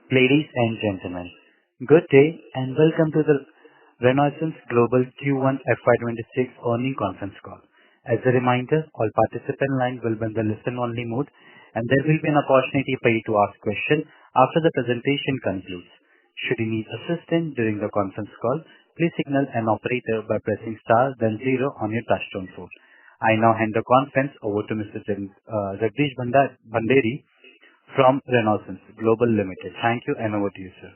Ladies and gentlemen, good day and welcome to the Renaissance Global Q1 FY26 earnings conference call. As a reminder, all participant lines will be in the listen-only mode, and there will be an opportunity for you to ask questions after the presentation concludes. Should you need assistance during the conference call, please signal an operator by pressing star then zero on your touchtone phone. I now hand the conference over to Mr. Jagdish Bhandari from Renaissance Global Limited. Thank you, and over to you, sir.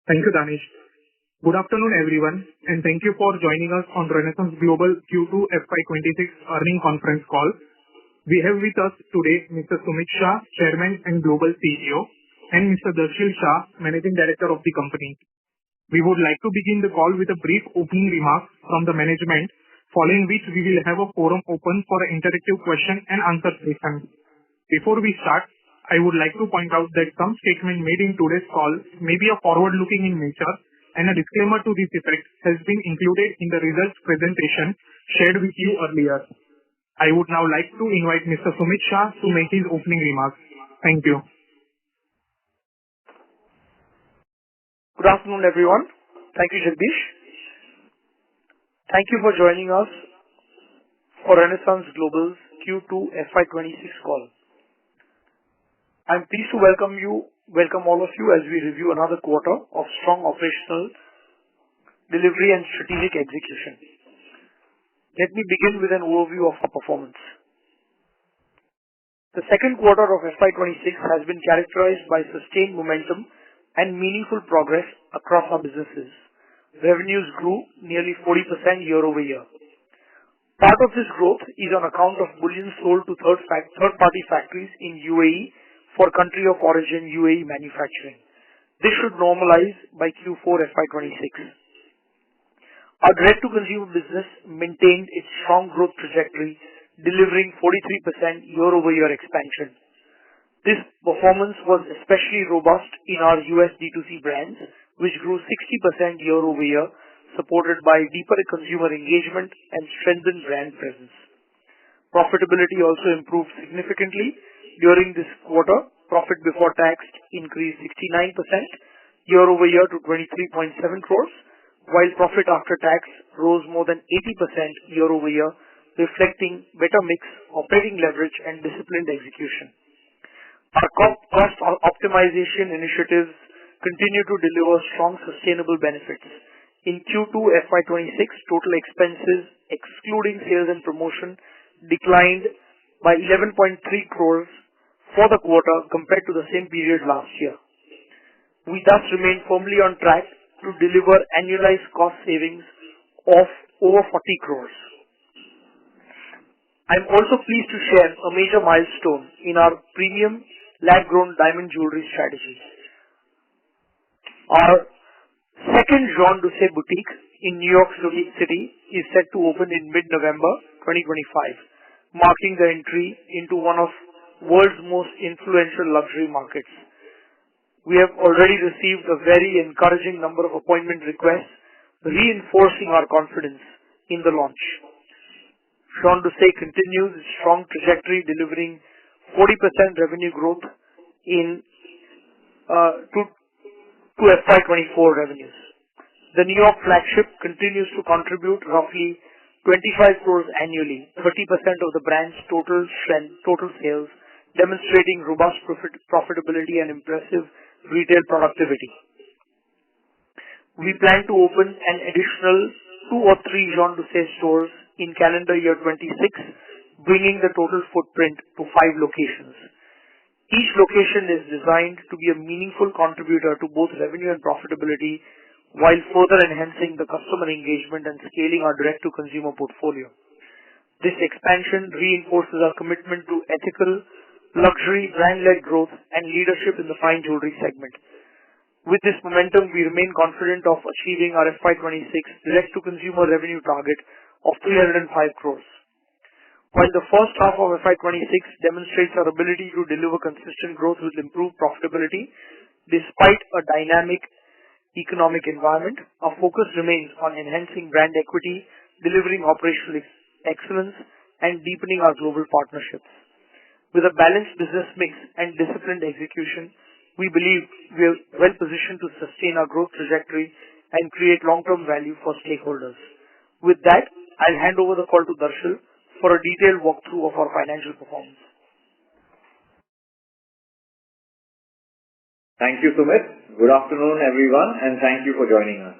Thank you, Danish. Good afternoon, everyone, and thank you for joining us on Renaissance Global Q2 FY26 earnings conference call. We have with us today Mr. Sumit Shah, Chairman and Global CEO, and Mr. Darshil Shah, Managing Director of the company. We would like to begin the call with a brief opening remarks from the management, following which we will have a forum open for an interactive question and answer session. Before we start, I would like to point out that some statements made in today's call may be a forward-looking in nature, and a disclaimer to this effect has been included in the results presentation shared with you earlier. I would now like to invite Mr. Sumit Shah to make his opening remarks. Thank you. Good afternoon, everyone. Thank you, Jagdish. Thank you for joining us for Renaissance Global's Q2 FY26 call. I'm pleased to welcome all of you as we review another quarter of strong operational delivery and strategic execution. Let me begin with an overview of our performance. The second quarter of FY26 has been characterized by sustained momentum and meaningful progress across our businesses. Revenues grew nearly 40% year over year. Part of this growth is on account of bullion sold to third-party factories in UAE for country of origin UAE manufacturing. This should normalize by Q4 FY26. Our direct-to-consumer business maintained its strong growth trajectory, delivering 43% year-over-year expansion. This performance was especially robust in our US D2C brands, which grew 60% year-over-year, supported by deeper consumer engagement and strengthened brand presence. Profitability also improved significantly. During this quarter, profit before tax increased 69% year-over-year to 23.7 crores, while profit after tax rose more than 80% year-over-year, reflecting better mix, operating leverage, and disciplined execution. Our cost optimization initiatives continue to deliver strong sustainable benefits. In Q2 FY26, total expenses, excluding sales and promotion, declined by 11.3 crores for the quarter compared to the same period last year. We thus remain firmly on track to deliver annualized cost savings of over 40 crores. I'm also pleased to share a major milestone in our premium lab-grown diamond jewelry strategy. Our second Jean Doucet boutique in New York City is set to open in mid-November 2025, marking the entry into one of world's most influential luxury markets. We have already received a very encouraging number of appointment requests, reinforcing our confidence in the launch. Jean Doucet continues its strong trajectory, delivering 40% revenue growth to FY24 revenues. The New York flagship continues to contribute roughly 25 crores annually, 30% of the brand's total sales, demonstrating robust profitability and impressive retail productivity. We plan to open an additional 2 or 3 Jean Doucet stores in calendar year 26, bringing the total footprint to 5 locations. Each location is designed to be a meaningful contributor to both revenue and profitability, while further enhancing the customer engagement and scaling our direct-to-consumer portfolio. This expansion reinforces our commitment to ethical, luxury, brand-led growth and leadership in the fine jewelry segment. With this momentum, we remain confident of achieving our FY26 direct-to-consumer revenue target of 305 crores. While the first half of FY26 demonstrates our ability to deliver consistent growth with improved profitability, despite a dynamic economic environment, our focus remains on enhancing brand equity, delivering operational excellence, and deepening our global partnerships. With a balanced business mix and disciplined execution, we believe we are well positioned to sustain our growth trajectory and create long-term value for stakeholders. With that, I'll hand over the call to Darshil for a detailed walkthrough of our financial performance. Thank you, Sumit. Good afternoon, everyone, and thank you for joining us.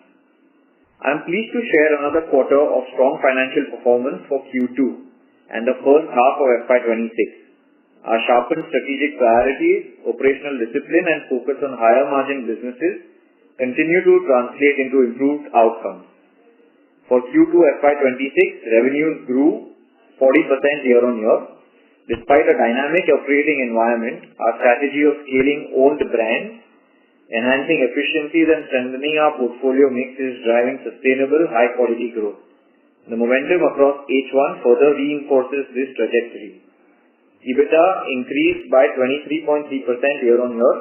I'm pleased to share another quarter of strong financial performance for Q2 and the first half of FY26. Our sharpened strategic priorities, operational discipline, and focus on higher margin businesses continue to translate into improved outcomes. For Q2 FY26, revenues grew 40% year-on-year. Despite a dynamic operating environment, our strategy of scaling owned brands, enhancing efficiencies, and strengthening our portfolio mix is driving sustainable, high-quality growth. The momentum across H1 further reinforces this trajectory. EBITDA increased by 23.3% year-on-year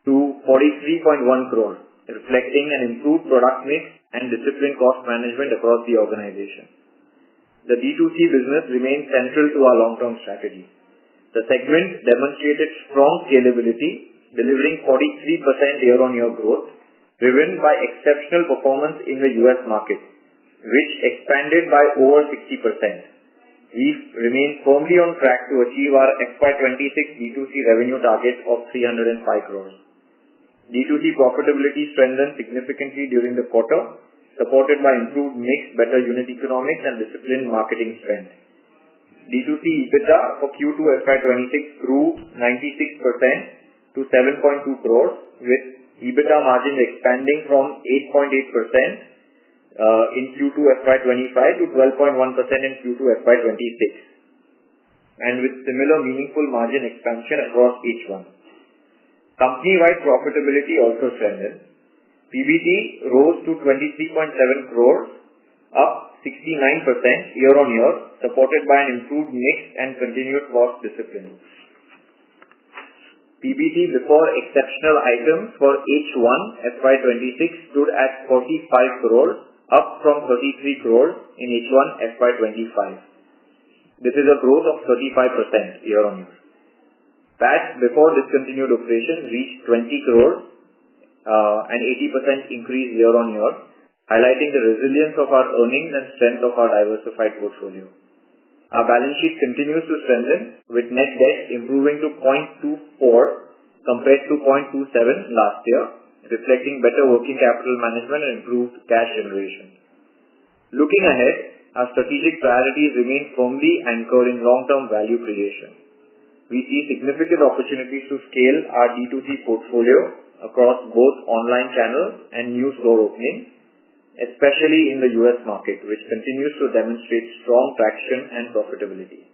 to 43.1 crore, reflecting an improved product mix and disciplined cost management across the organization. The D2C business remains central to our long-term strategy. The segment demonstrated strong scalability, delivering 43% year-on-year growth, driven by exceptional performance in the US market, which expanded by over 60%. We remain firmly on track to achieve our FY26 D2C revenue target of 305 crores. D2C profitability strengthened significantly during the quarter, supported by improved mix, better unit economics, and disciplined marketing spend. D2C EBITDA for Q2 FY26 grew 96% to 7.2 crores, with EBITDA margins expanding from 8.8% in Q2 FY25 to 12.1% in Q2 FY26, and with similar meaningful margin expansion across H1. Company-wide profitability also strengthened. PBT rose to 23.7 crores, up 69% year-on-year, supported by an improved mix and continued cost discipline. PBT before exceptional items for H1 FY26 stood at 45 crores, up from 33 crores in H1 FY25. This is a growth of 35% year-on-year. PAT before discontinued operations reached 20 crores, an 80% increase year-on-year, highlighting the resilience of our earnings and strength of our diversified portfolio. Our balance sheet continues to strengthen, with net debt improving to 0.24 compared to 0.27 last year, reflecting better working capital management and improved cash generation. Looking ahead, our strategic priorities remain firmly anchored in long-term value creation. We see significant opportunities to scale our D2C portfolio across both online channels and new store openings, especially in the US market, which continues to demonstrate strong traction and profitability.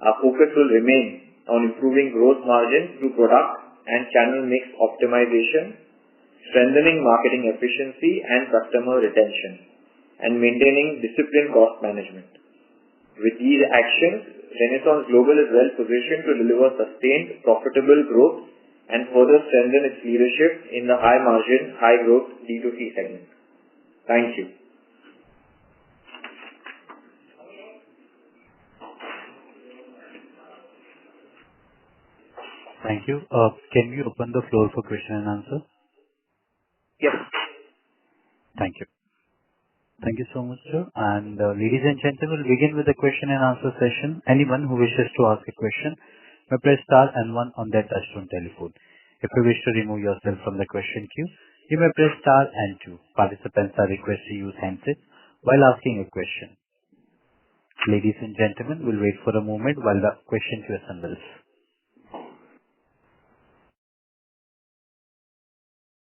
Our focus will remain on improving gross margins through product and channel mix optimization, strengthening marketing efficiency and customer retention, and maintaining disciplined cost management. With these actions, Renaissance Global is well positioned to deliver sustained, profitable growth and further strengthen its leadership in the high-margin, high-growth D2C segment. Thank you. Thank you. Can we open the floor for question and answer? Yes. Thank you. Thank you so much, sir. And ladies and gentlemen, we'll begin with the question and answer session. Anyone who wishes to ask a question may press star and one on their touchtone telephone. If you wish to remove yourself from the question queue, you may press star and two. Participants are requested to use handsets while asking a question. Ladies and gentlemen, we'll wait for a moment while the question queue assembles.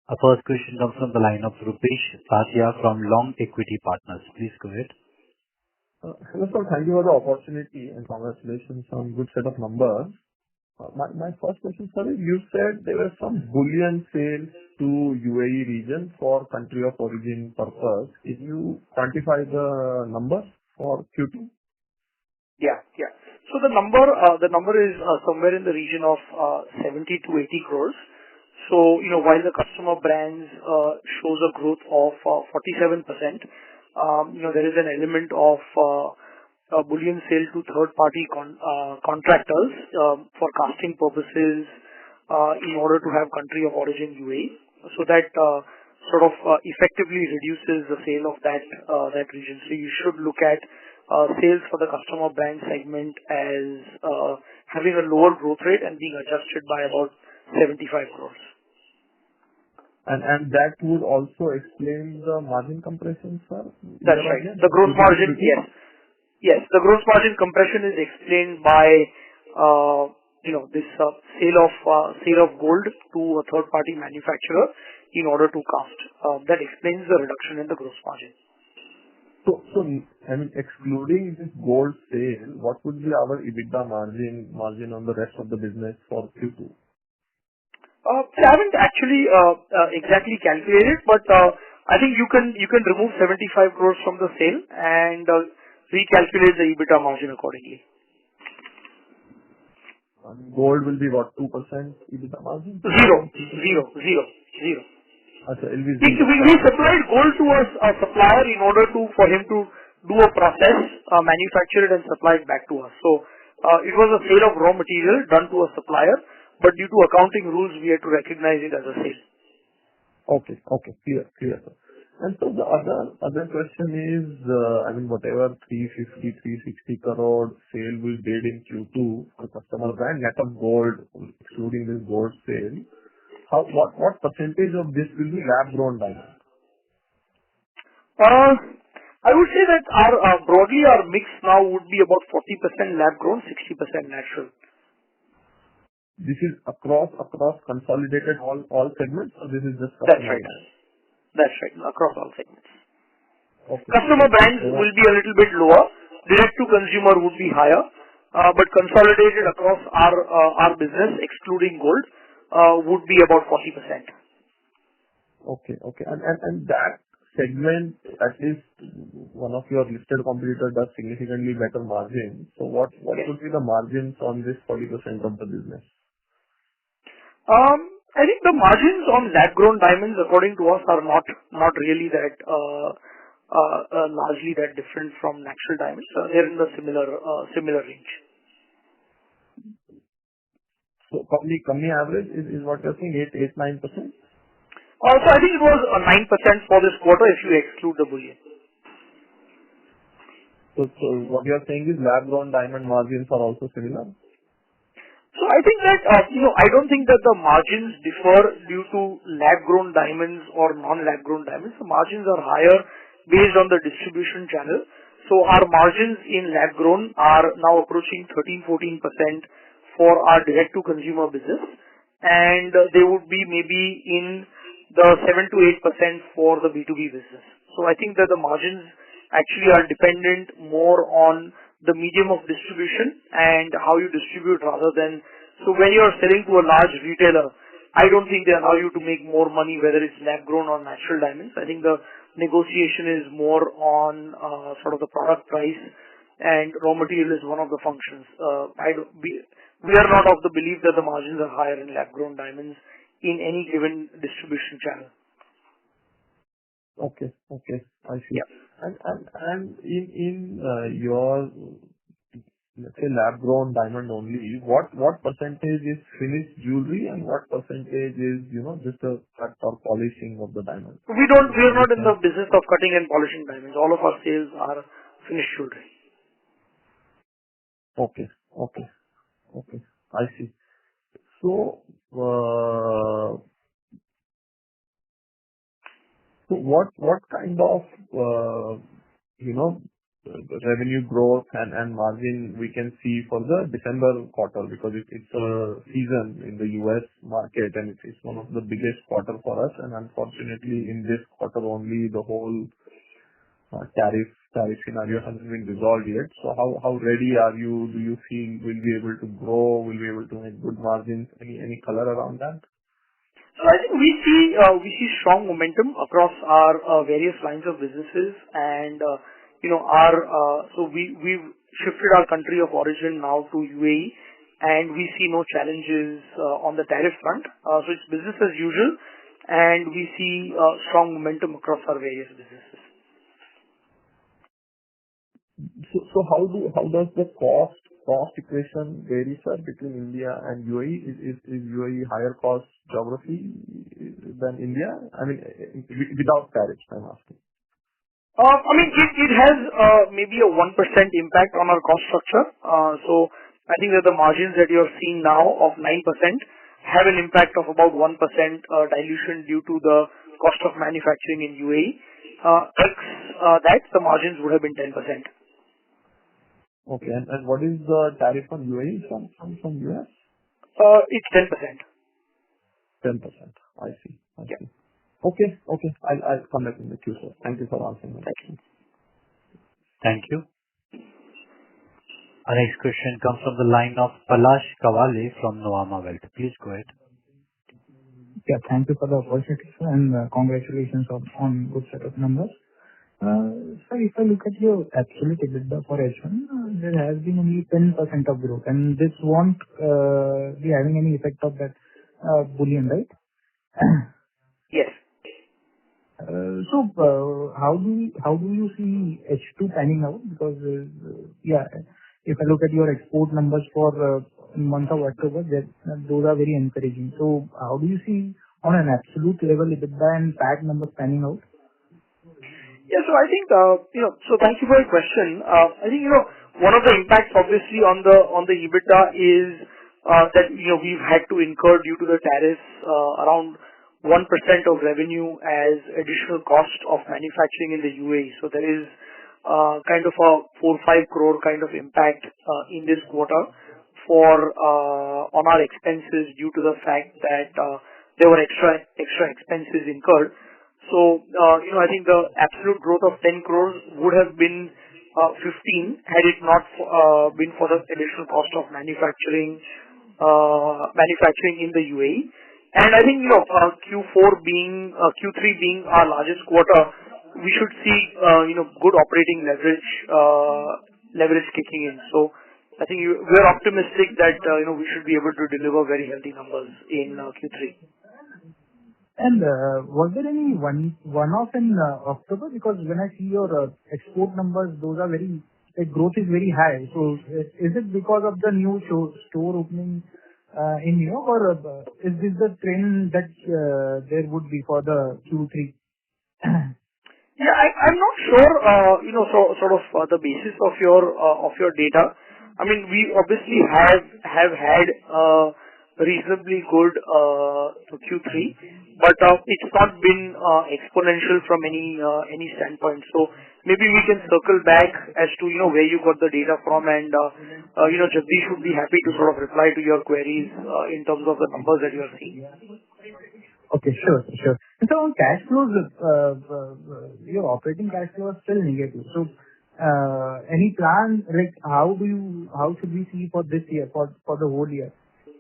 Our first question comes from the line of Rupesh Sathya from Long Equity Partners. Please go ahead. Hello, sir. Thank you for the opportunity and congratulations on good set of numbers. My first question, sir, is you said there were some bullion sales to UAE region for country of origin purpose. Can you quantify the number for Q2? Yeah. So the number is somewhere in the region of 70 to 80 crores. So, while the customer brands shows a growth of 47%, there is an element of bullion sale to third-party contractors for casting purposes, in order to have country of origin UAE. So that effectively reduces the sale of that region. So you should look at sales for the customer brand segment as having a lower growth rate and being adjusted by about 75 crores. And that would also explain the margin compression, sir? That's right. The gross margin, yes. Yes, the gross margin compression is explained by this sale of gold to a third-party manufacturer in order to cast. That explains the reduction in the gross margin. So I mean, excluding this gold sale, what would be our EBITDA margin on the rest of the business for Q2? I haven't actually exactly calculated, but I think you can remove 75 crores from the sale and recalculate the EBITDA margin accordingly. Gold will be what, 2% EBITDA margin? Zero. Okay, it'll be We supplied gold to a supplier in order for him to do a process, manufacture it and supply it back to us. So it was a sale of raw material done to a supplier, but due to accounting rules, we had to recognize it as a sale. Okay, clear, sir. And so the other question is, whatever 350, 360 crore sale we did in Q2 for customer brand, net of gold, excluding this gold sale, what percentage of this will be lab-grown diamond? I would say that broadly our mix now would be about 40% lab-grown, 60% natural. This is across consolidated all segments, or this is just That's right. That's right. Across all segments. Okay. Customer brands will be a little bit lower. Direct to consumer would be higher. But consolidated across our business, excluding gold, would be about 40%. Okay. And that segment, at least one of your listed competitors does significantly better margin. So what would be the margins on this 40% of the business? I think the margins on lab-grown diamonds, according to us, are not really that largely that different from natural diamonds. They're in the similar range. So company average is what you're saying, 8-9%? So I think it was 9% for this quarter if you exclude the bullion. So what you're saying is lab-grown diamond margins are also similar? So I think that, I don't think that the margins differ due to lab-grown diamonds or non-lab-grown diamonds. The margins are higher based on the distribution channel. So our margins in lab-grown are now approaching 13-14% for our direct-to-consumer business. And they would be maybe in the 7-8% for the B2B business. So I think that the margins actually are dependent more on the medium of distribution and how you distribute rather than... So when you are selling to a large retailer, I don't think they allow you to make more money whether it's lab-grown or natural diamonds. I think the negotiation is more on sort of the product price, and raw material is one of the functions. We are not of the belief that the margins are higher in lab-grown diamonds in any given distribution channel. Okay, I see. Yeah. And in your, let's say, lab-grown diamond only, what percentage is finished jewelry and what percentage is, just a cut or polishing of the diamond? We are not in the business of cutting and polishing diamonds. All of our sales are finished jewelry. Okay, I see. So, what kind of, revenue growth and margin we can see for the December quarter? Because it's a season in the US market and it's one of the biggest quarter for us. And unfortunately, in this quarter only, the whole tariff scenario hasn't been resolved yet. So how ready are you? Do you feel we'll be able to grow? Will be able to make good margins? Any color around that? So I think we see strong momentum across our various lines of businesses, and we've shifted our country of origin now to UAE, and we see no challenges on the tariff front. So it's business as usual, and we see strong momentum across our various businesses. So how does the cost cost equation vary, sir, between India and UAE? Is UAE higher cost geography than India? I mean, without tariffs, I'm asking. It has maybe a 1% impact on our cost structure. So I think that the margins that you're seeing now of 9% have an impact of about 1% dilution due to the cost of manufacturing in UAE. That the margins would have been 10%. Okay. And what is the tariff on UAE from US? It's 10%. 10%. I see. Yeah. Okay. I'll come back in the queue, sir. Thank you for answering my question. Thank you. Our next question comes from the line of Palash Kawale from Nuvama Wealth. Please go ahead. Yeah, thank you for the opportunity, sir, and congratulations on good set of numbers. Sir, if I look at your absolute EBITDA for H1, there has been only 10% of growth, and this won't be having any effect of that bullion, right? Yes. So, how do you see H2 panning out? Because, if I look at your export numbers for month of October, those are very encouraging. So, how do you see on an absolute level EBITDA and PAT numbers panning out? Yeah, so I think so thank you for your question. I think one of the impacts obviously on the EBITDA is that we've had to incur due to the tariffs around 1% of revenue as additional cost of manufacturing in the UAE. So there is kind of a 4-5 crore kind of impact in this quarter on our expenses due to the fact that there were extra expenses incurred. So I think the absolute growth of 10 crores would have been 15 had it not been for the additional cost of manufacturing in the UAE. And I think Q3 being our largest quarter, we should see good operating leverage kicking in. So I think we're optimistic that we should be able to deliver very healthy numbers in Q3. And was there any one-off in October? Because when I see your export numbers, those are growth is very high. So is it because of the new store opening in New York, or is this the trend that there would be for the Q3? Yeah, I'm not sure, sort of the basis of your data. I mean, we obviously have had reasonably good Q3, but it's not been exponential from any standpoint. So maybe we can circle back as to where you got the data from, and Jagdish would be happy to sort of reply to your queries in terms of the numbers that you are seeing. Okay, sure. And so on cash flows, your operating cash flow is still negative. So any plan, like how should we see for this year, for the whole year?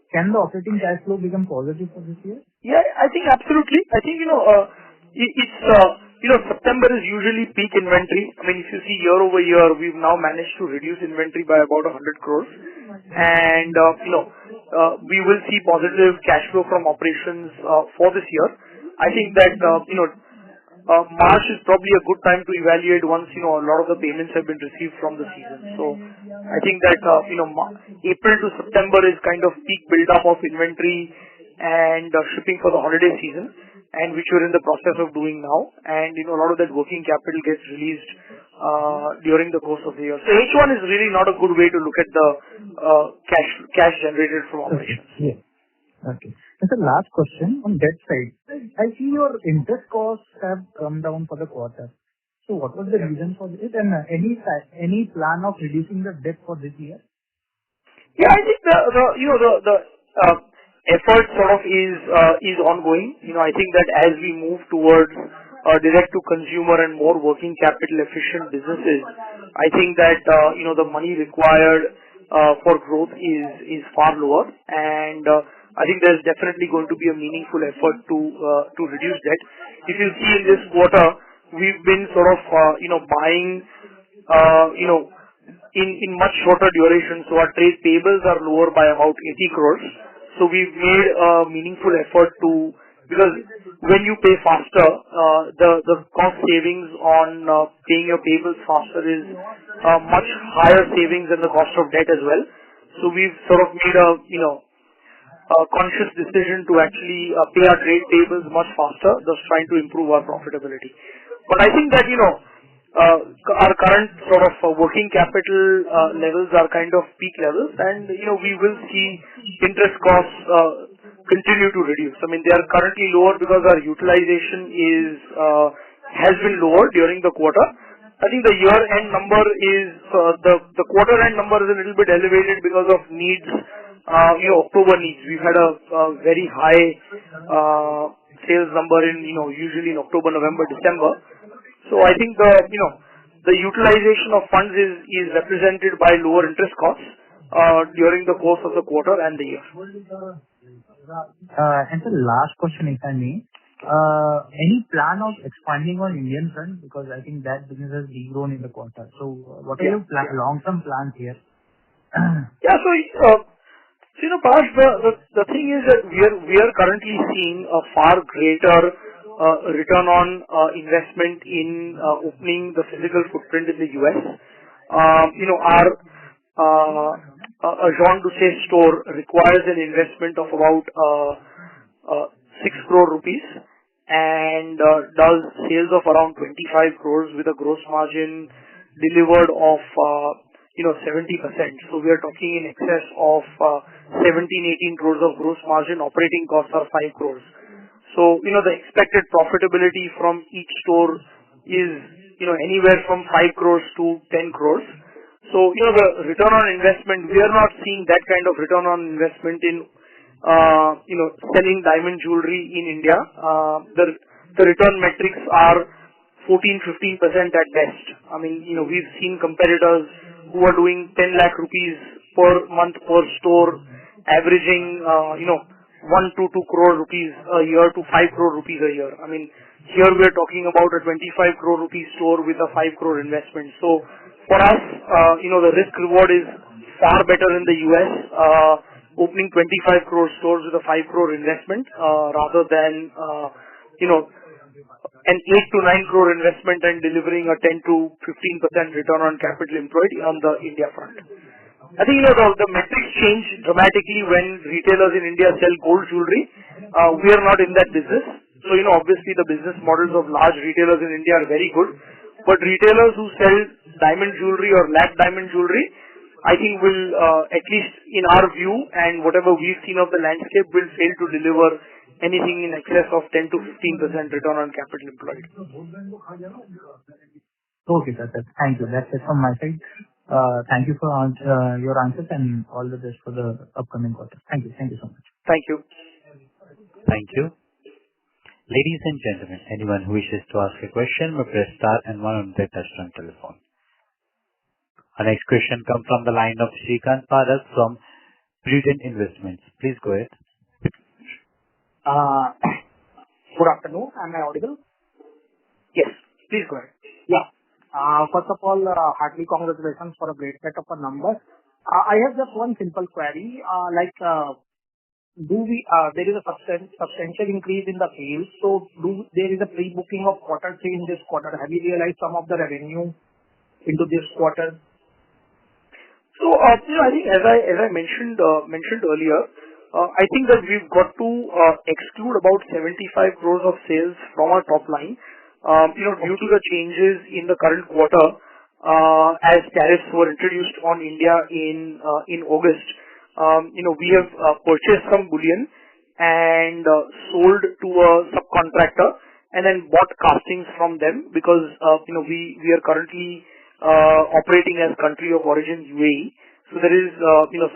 Can the operating cash flow become positive for this year? Yeah, I think absolutely. I think it's September is usually peak inventory. I mean, if you see year over year, we've now managed to reduce inventory by about 100 crores, and we will see positive cash flow from operations for this year. I think that March is probably a good time to evaluate once a lot of the payments have been received from the season. So I think that April to September is kind of peak build-up of inventory and shipping for the holiday season, and which we're in the process of doing now. And a lot of that working capital gets released during the course of the year. So H1 is really not a good way to look at the cash generated from operations. Yeah. Okay. And the last question on debt side, I see your interest costs have come down for the quarter. So what was the reason for it, and any plan of reducing the debt for this year? Yeah, I think the effort sort of is ongoing. I think that as we move towards direct to consumer and more working capital efficient businesses, I think that the money required for growth is far lower, and I think there's definitely going to be a meaningful effort to reduce debt. If you see in this quarter, we've been sort of buying in much shorter duration, so our trade payables are lower by about 80 crores. So we've made a meaningful effort because when you pay faster, the cost savings on paying your payables faster is much higher savings than the cost of debt as well. So we've sort of made a conscious decision to actually pay our trade payables much faster, thus trying to improve our profitability. But I think that, our current sort of working capital levels are kind of peak levels, and, we will see interest costs continue to reduce. I mean, they are currently lower because our utilization has been lower during the quarter. I think the year-end number is, the quarter-end number is a little bit elevated because of needs, October needs. We've had a very high sales number in, usually in October, November, December. So I think the utilization of funds is represented by lower interest costs during the course of the quarter and the year. And the last question, if I may, any plan of expanding on Indian front? Because I think that business has degrown in the quarter. So what are your long-term plans here? Parash, the thing is that we are currently seeing a far greater return on investment in opening the physical footprint in the US. A Jean Duce store requires an investment of about 6 crore rupees and does sales of around 25 crores with a gross margin delivered of 70%. So we are talking in excess of 17-18 crores of gross margin. Operating costs are 5 crores. So the expected profitability from each store is anywhere from 5 crores to 10 crores. So, the return on investment, we are not seeing that kind of return on investment in, selling diamond jewelry in India. The return metrics are 14-15% at best. I mean, we've seen competitors who are doing 10 lakh rupees per month per store, averaging, 1 to 2 crore rupees a year to 5 crore rupees a year. I mean, here we are talking about a 25 crore rupees store with a 5 crore investment. So, for us, the risk reward is far better in the US, opening 25 crore stores with a 5 crore investment, rather than, an 8 to 9 crore investment and delivering a 10 to 15% return on capital employed on the India front. I think, the metrics change dramatically when retailers in India sell gold jewelry. We are not in that business. So, obviously the business models of large retailers in India are very good. But retailers who sell diamond jewelry or lakh diamond jewelry, I think will, at least in our view and whatever we've seen of the landscape, will fail to deliver anything in excess of 10 to 15% return on capital employed. Okay, sir. Thank you. That's it from my side. Thank you for your answers and all the best for the upcoming quarter. Thank you. Thank you so much. Thank you. Thank you. Ladies and gentlemen, anyone who wishes to ask a question may press star and one on their touchtone telephone. Our next question comes from the line of Shrikant Parak from Prudent Investments. Please go ahead. Good afternoon. Am I audible? Yes, please go ahead. Yeah. First of all, heartily congratulations for a great set of numbers. I have just one simple query. There is a substantial increase in the sales. So there is a pre-booking of quarter 3 in this quarter. Have you realized some of the revenue into this quarter? So, I think as I mentioned earlier, I think that we've got to exclude about 75 crores of sales from our top line, due to the changes in the current quarter, as tariffs were introduced on India in August. We have purchased some bullion and sold to a subcontractor and then bought castings from them because, we are currently operating as country of origin UAE. So there is,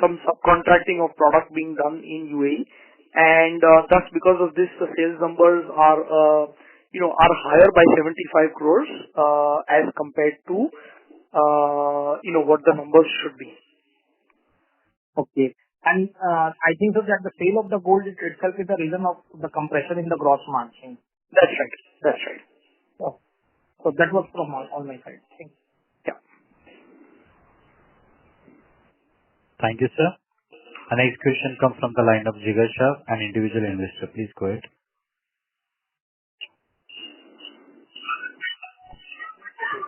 some subcontracting of product being done in UAE. And thus, because of this, the sales numbers are higher by 75 crores as compared to, what the numbers should be. Okay. And I think so that the sale of the gold itself is the reason of the compression in the gross margin. That's right. Oh. So that was from all my side. Thank you. Yeah. Thank you, sir. Our next question comes from the line of Jigar Shah, an individual investor. Please go ahead.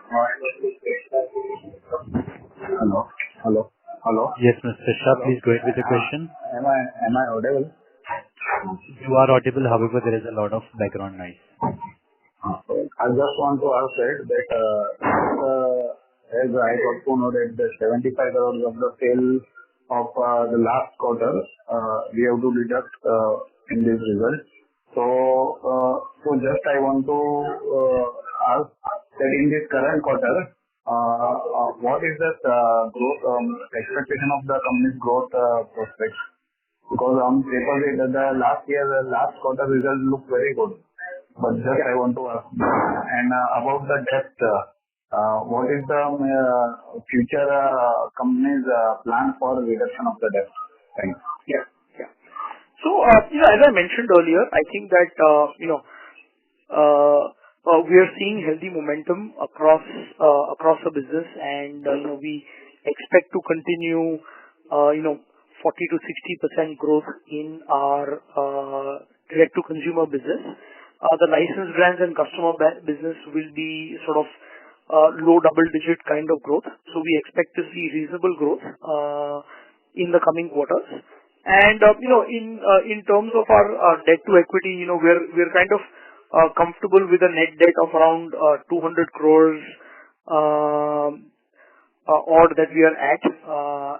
Hello. Hello. Hello. Yes, Mr. Shah, please go ahead with the question. Am I audible? You are audible, however, there is a lot of background noise. I just want to ask that as I got to know that the 75 crores of the sale of the last quarter, we have to deduct in this result. So just I want to ask that in this current quarter, what is the growth expectation of the company's growth prospects? Because on paper, the last quarter results look very good. But just I want to ask. And about the debt, what is the future company's plan for reduction of the debt? Thanks. Yeah. So, as I mentioned earlier, I think that, we are seeing healthy momentum across the business, and, we expect to continue, 40 to 60% growth in our direct-to-consumer business. The licensed brands and customer business will be sort of low double-digit kind of growth. So we expect to see reasonable growth in the coming quarters. And in terms of our debt to equity, we're kind of comfortable with a net debt of around 200 crores odd that we are at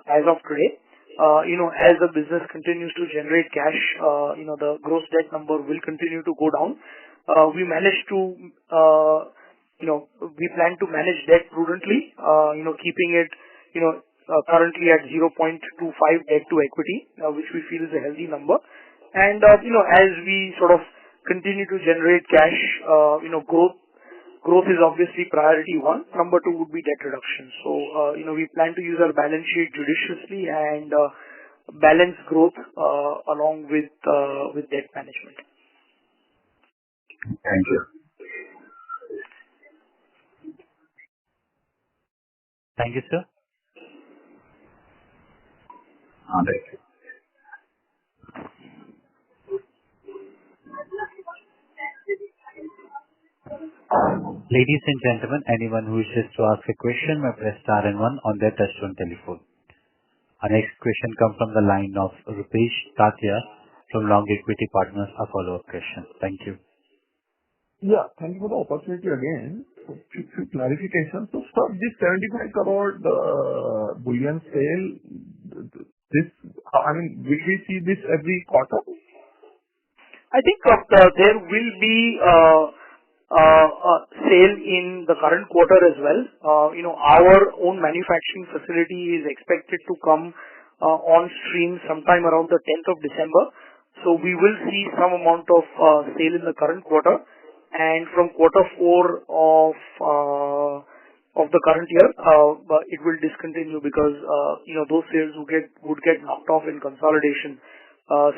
as of today. As the business continues to generate cash, the gross debt number will continue to go down. We plan to manage debt prudently, keeping it, currently at 0.25 debt to equity, which we feel is a healthy number. And, as we sort of continue to generate cash, growth is obviously priority one. Number two would be debt reduction. So, we plan to use our balance sheet judiciously and balance growth along with debt management. Thank you. Thank you, sir. Thank you. Ladies and gentlemen, anyone who wishes to ask a question may press star and one on their touchtone telephone. Our next question comes from the line of Rupesh Tatia from Long Equity Partners, a follow-up question. Thank you. Yeah, thank you for the opportunity again. So, few clarifications. So, sir, this 75 crore bullion sale, will we see this every quarter? I think there will be sale in the current quarter as well. Our own manufacturing facility is expected to come on stream sometime around the 10th of December. So we will see some amount of sale in the current quarter, and from quarter 4 of the current year, it will discontinue because those sales would get knocked off in consolidation,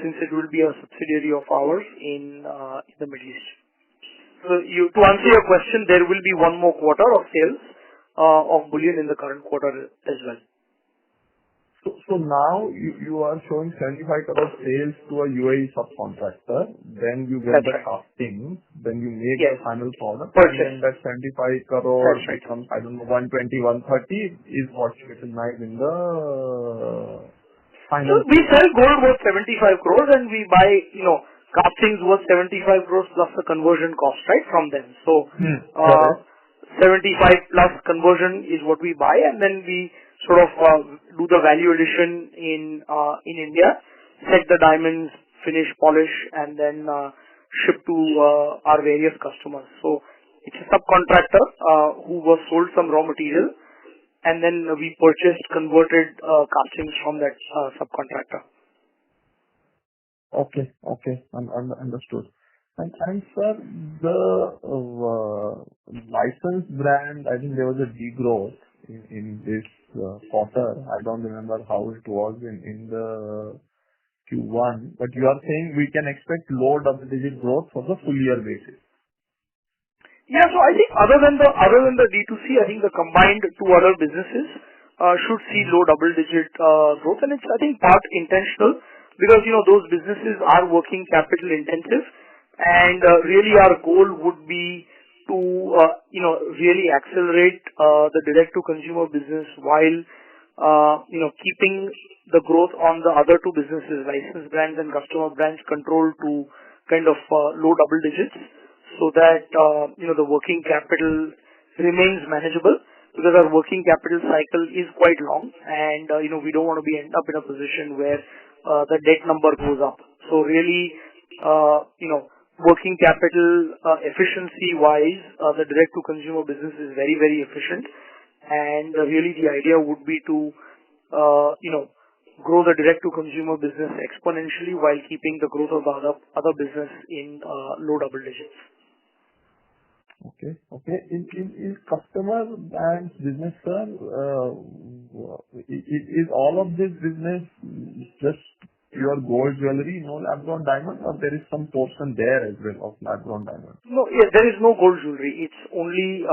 since it will be a subsidiary of ours in the Middle East. So to answer your question, there will be one more quarter of sales of bullion in the current quarter as well. So now you are showing 75 crore sales to a UAE subcontractor, then you get the castings, then you make the final product, and then that 75 crore becomes, 120, 130 is what you recognize in the final. So we sell gold worth 75 crores and we buy, castings worth 75 crores plus the conversion cost, right, from them. So 75 plus conversion is what we buy, and then we sort of do the value addition in India, set the diamonds, finish, polish, and then ship to our various customers. So it's a subcontractor who was sold some raw material, and then we purchased converted castings from that subcontractor. Okay. Understood. And sir, the licensed brand, I think there was a degrowth in this quarter. I don't remember how it was in the Q1, but you are saying we can expect low double-digit growth for the full year basis. Yeah, so I think other than the D2C, I think the combined two other businesses should see low double-digit growth, and it's, I think, part intentional because those businesses are working capital intensive, and really our goal would be to, really accelerate the direct-to-consumer business while, keeping the growth on the other two businesses, licensed brands and customer brands, controlled to kind of low double digits, so that, the working capital remains manageable, because our working capital cycle is quite long, and, we don't want to end up in a position where the debt number goes up. So really, working capital efficiency-wise, the direct-to-consumer business is very, very efficient. And really the idea would be to, grow the direct-to-consumer business exponentially while keeping the growth of the other business in low double digits. Okay. In customer brands business, sir, is all of this business just pure gold jewelry, no lab-grown diamond, or there is some portion there as well of lab-grown diamond? No, there is no gold jewelry. It's only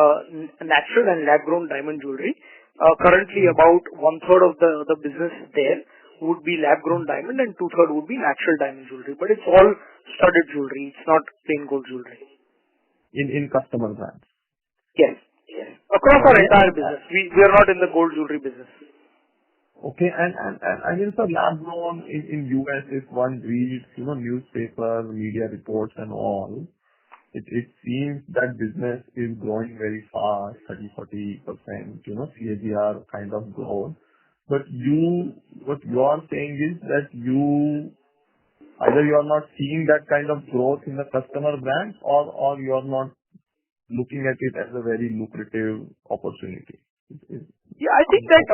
natural and lab-grown diamond jewelry. Currently, about 1/3 of the business there would be lab-grown diamond, and 2/3 would be natural diamond jewelry. But it's all studded jewelry. It's not plain gold jewelry. In customer brands? Yes. Across our entire business. We are not in the gold jewelry business. Okay. And I mean, sir, lab-grown in US, if one reads, newspapers, media reports and all, it seems that business is growing very fast, 30-40%, CAGR kind of growth. But what you are saying is that either you are not seeing that kind of growth in the customer brands, or you are not looking at it as a very lucrative opportunity. Yeah, I think that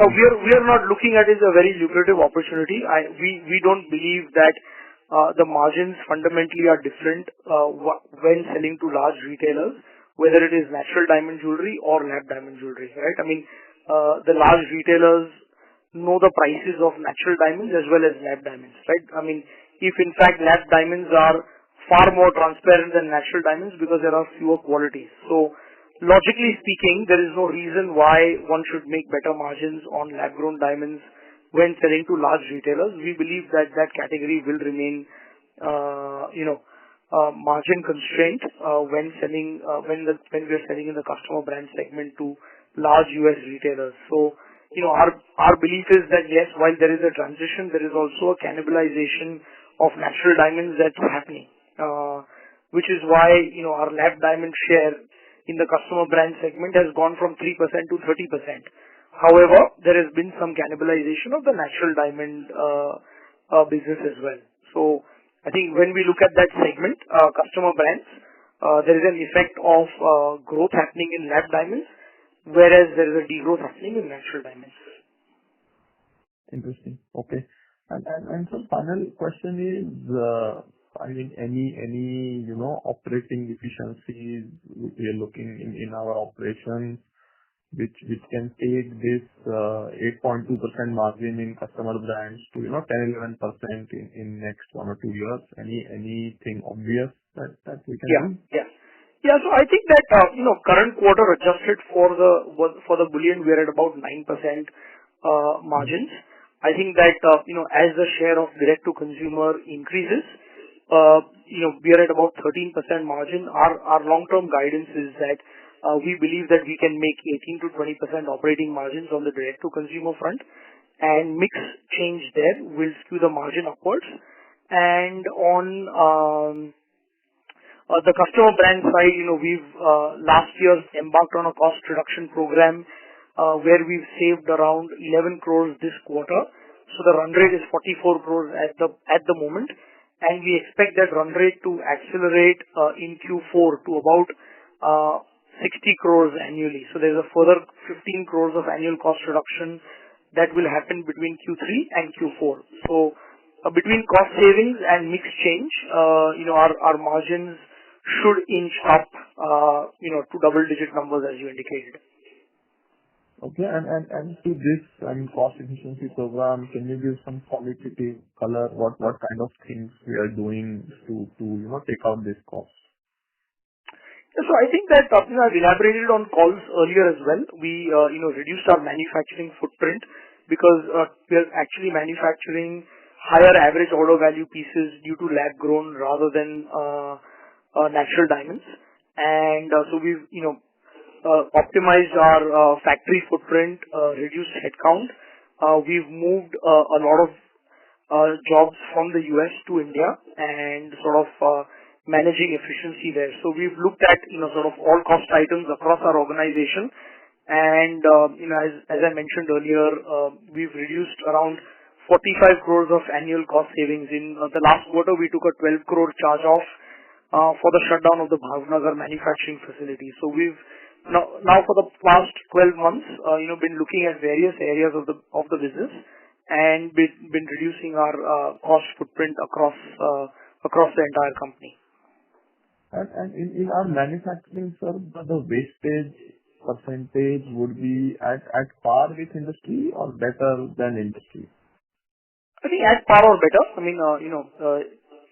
we are not looking at it as a very lucrative opportunity. We don't believe that the margins fundamentally are different when selling to large retailers, whether it is natural diamond jewelry or lab diamond jewelry, right? I mean, the large retailers know the prices of natural diamonds as well as lab diamonds, right? I mean, if in fact lab diamonds are far more transparent than natural diamonds because there are fewer qualities. So logically speaking, there is no reason why one should make better margins on lab-grown diamonds when selling to large retailers. We believe that category will remain, margin constraint when we are selling in the customer brand segment to large US retailers. So, our belief is that yes, while there is a transition, there is also a cannibalization of natural diamonds that's happening, which is why, our lab diamond share in the customer brand segment has gone from 3% to 30%. However, there has been some cannibalization of the natural diamond business as well. So I think when we look at that segment, customer brands, there is an effect of growth happening in lab diamonds, whereas there is a degrowth happening in natural diamonds. Interesting. Okay. And so final question is, any operating efficiencies we are looking in our operations which can take this 8.2% margin in customer brands to 10-11% in next 1 or 2 years? Anything obvious that we can do? Yeah. So I think that current quarter adjusted for the bullion, we are at about 9% margins. I think that as the share of direct to consumer increases, we are at about 13% margin. Our long-term guidance is that we believe that we can make 18 to 20% operating margins on the direct to consumer front, and mix change there will skew the margin upwards. And on the customer brand side, we've last year embarked on a cost reduction program where we've saved around 11 crores this quarter. So the run rate is 44 crores at the moment. And we expect that run rate to accelerate in Q4 to about 60 crores annually. So there's a further 15 crores of annual cost reduction that will happen between Q3 and Q4. So between cost savings and mix change, our margins should inch up, to double-digit numbers as you indicated. Okay. And to this cost efficiency program, can you give some qualitative color? What kind of things we are doing to take out this cost? So I think that I've elaborated on calls earlier as well. We reduced our manufacturing footprint because we are actually manufacturing higher average order value pieces due to lab grown rather than natural diamonds. and so we've optimized our factory footprint, reduced headcount. We've moved a lot of jobs from the US to India and sort of managing efficiency there. So we've looked at sort of all cost items across our organization, and as I mentioned earlier, we've reduced around 45 crores of annual cost savings. In the last quarter, we took a 12 crore charge off for the shutdown of the Bhavnagar manufacturing facility. So we've now for the past 12 months, been looking at various areas of the business and been reducing our cost footprint across the entire company. And in our manufacturing, sir, the wastage percentage would be at par with industry or better than industry? I think at par or better. I mean,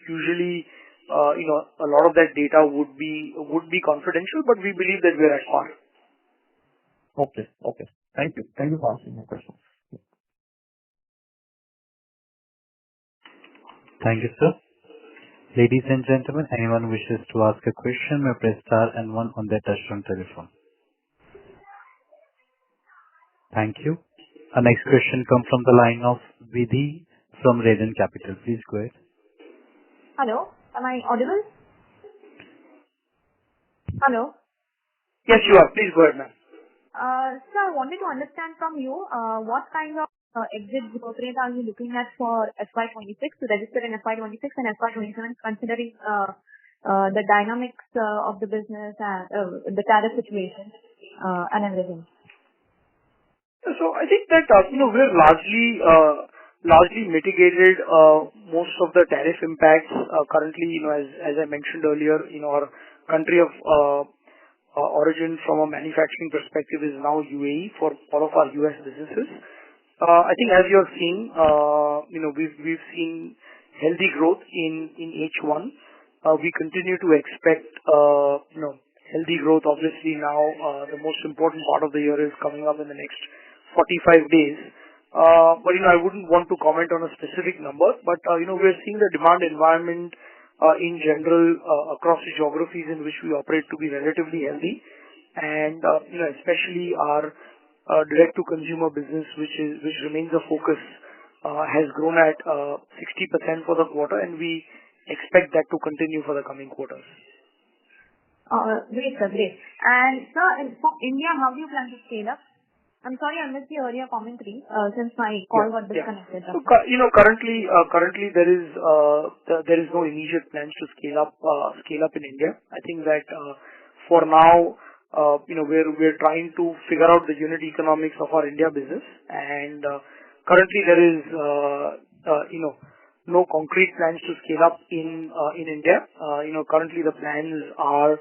usually, a lot of that data would be confidential, but we believe that we're at par. Okay. Thank you. Thank you for answering my question. Thank you, sir. Ladies and gentlemen, anyone who wishes to ask a question may press star and one on their touchtone telephone. Thank you. Our next question comes from the line of Vidhi from Radiant Capital. Please go ahead. Hello, am I audible? Hello. Yes, you are. Please go ahead, ma'am. Sir, I wanted to understand from you what kind of exit growth rate are you looking at for FY26 to register in FY26 and FY27, considering the dynamics of the business and the tariff situation and everything? So I think that we're largely mitigated most of the tariff impacts currently. As I mentioned earlier, our country of origin from a manufacturing perspective is now UAE for all of our US businesses. I think as you're seeing, we've seen healthy growth in H1. We continue to expect healthy growth. Obviously now the most important part of the year is coming up in the next 45 days. But I wouldn't want to comment on a specific number, but we're seeing the demand environment in general across the geographies in which we operate to be relatively healthy, and especially our direct to consumer business, which remains a focus, has grown at 60% for the quarter, and we expect that to continue for the coming quarters. Great, sir. Great. And sir, for India, how do you plan to scale up? I'm sorry, I missed the earlier commentary since my call got disconnected. So currently there is no immediate plans to scale up in India. I think that for now, we're trying to figure out the unit economics of our India business, and currently there is no concrete plans to scale up in India. Currently the plans are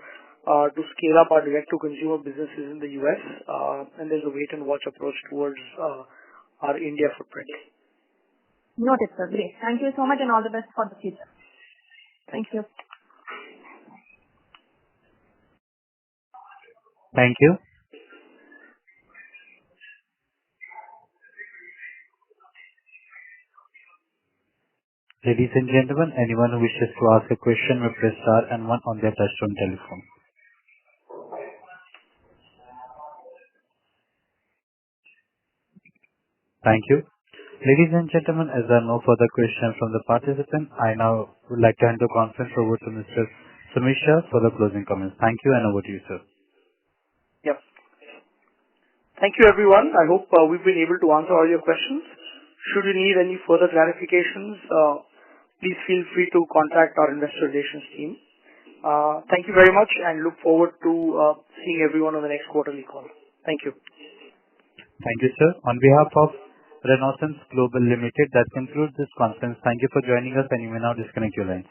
to scale up our direct-to-consumer businesses in the US, and there's a wait-and-watch approach towards our India footprint. Noted, sir. Great. Thank you so much, and all the best for the future. Thank you. Thank you. Ladies and gentlemen, anyone who wishes to ask a question may press star and one on their touchtone telephone. Thank you. Ladies and gentlemen, as there are no further questions from the participants, I now would like to hand the conference over to Mr. Sumisha for the closing comments. Thank you, and over to you, sir. Yep. Thank you, everyone. I hope we've been able to answer all your questions. Should you need any further clarifications, please feel free to contact our investor relations team. Thank you very much, and look forward to seeing everyone on the next quarterly call. Thank you. Thank you, sir. On behalf of Renaissance Global Limited, that concludes this conference. Thank you for joining us, and you may now disconnect your lines.